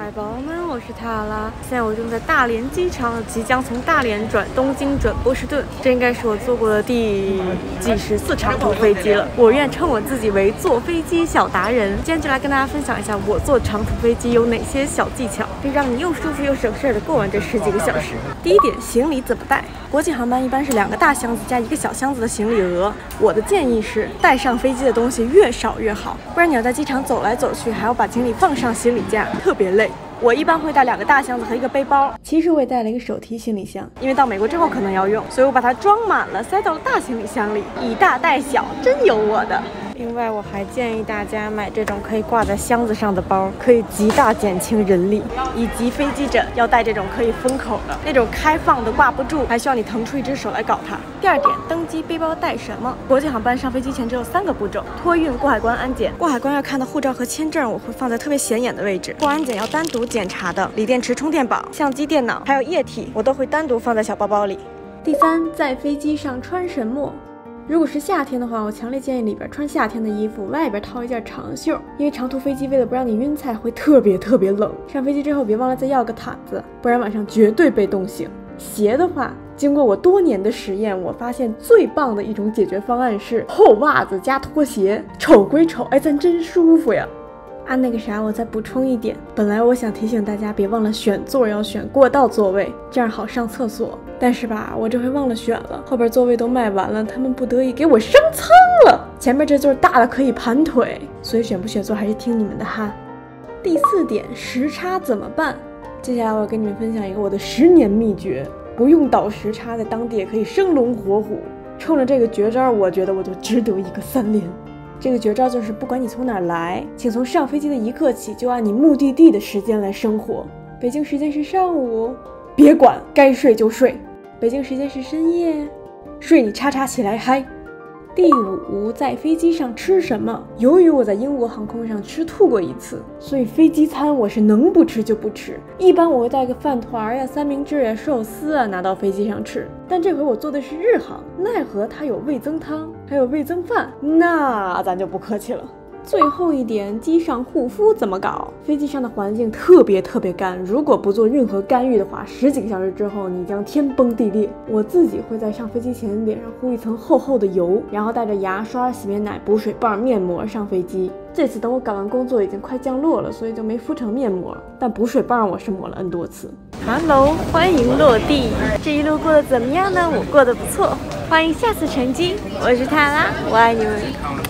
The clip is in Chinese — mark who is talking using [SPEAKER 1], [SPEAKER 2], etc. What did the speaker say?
[SPEAKER 1] 嗨，宝宝们，我是塔拉。现在我正在大连机场，即将从大连转东京转波士顿。这应该是我坐过的第几十次长途飞机了。我愿称我自己为坐飞机小达人。今天就来跟大家分享一下我坐长途飞机有哪些小技巧，可以让你又舒服又省事的过完这十几个小时。第一点，行李怎么带？国际航班一般是2个大箱子加1个小箱子的行李额。我的建议是，带上飞机的东西越少越好，不然你要在机场走来走去，还要把行李放上行李架，特别累。我一般会带2个大箱子和1个背包，其实我也带了1个手提行李箱，因为到美国之后可能要用，所以我把它装满了，塞到了大行李箱里，以大带小，真有我的。另外，我还建议大家买这种可以挂在箱子上的包，可以极大减轻人力，以及飞机枕要带这种可以封口的，那种开放的挂不住，还需要你腾出1只手来搞它。第二点，登机背包带什么？国际航班上飞机前只有3个步骤：托运、过海关、安检。过海关要看的护照和签证，我会放在特别显眼的位置。过安检要单独检查的，锂电池、充电宝、相机、电脑还有液体，我都会单独放在小包包里。第三，在飞机上穿什么？如果是夏天的话，我强烈建议里边穿夏天的衣服，外边套一件长袖，因为长途飞机为了不让你晕菜，会特别冷。上飞机之后别忘了再要个毯子，不然晚上绝对被冻醒。鞋的话，经过我多年的实验，我发现最棒的一种解决方案是厚袜子加拖鞋。丑归丑，哎，咱真舒服呀。那个啥，我再补充一点，本来我想提醒大家别忘了选座，要选过道座位，这样好上厕所。但是吧，我这回忘了选了，后边座位都卖完了，他们不得已给我升舱了。前面这座大的可以盘腿，所以选不选座还是听你们的哈。第4点，时差怎么办？接下来我要跟你们分享一个我的10年秘诀，不用倒时差，在当地也可以生龙活虎。冲着这个绝招，我觉得我就值得1个3连。这个绝招就是，不管你从哪儿来，请从上飞机的一刻起就按你目的地的时间来生活。北京时间是上午，别管，该睡就睡。北京时间是深夜，睡你叉起来嗨。第5，在飞机上吃什么？由于我在英国航空上吃吐过1次，所以飞机餐我是能不吃就不吃。一般我会带个饭团呀、三明治呀、寿司啊拿到飞机上吃。但这回我坐的是日航，奈何它有味增汤，还有味增饭，那咱就不客气了。最后一点，机上护肤怎么搞？飞机上的环境特别干，如果不做任何干预的话，10几个小时之后你将天崩地裂。我自己会在上飞机前脸上糊一层厚的油，然后带着牙刷、洗面奶、补水棒、面膜上飞机。这次等我赶完工作已经快降落了，所以就没敷成面膜，但补水棒我是抹了 N 多次。Hello， 欢迎落地。这一路过得怎么样呢？我过得不错，欢迎下次乘机。我是泰拉，我爱你们。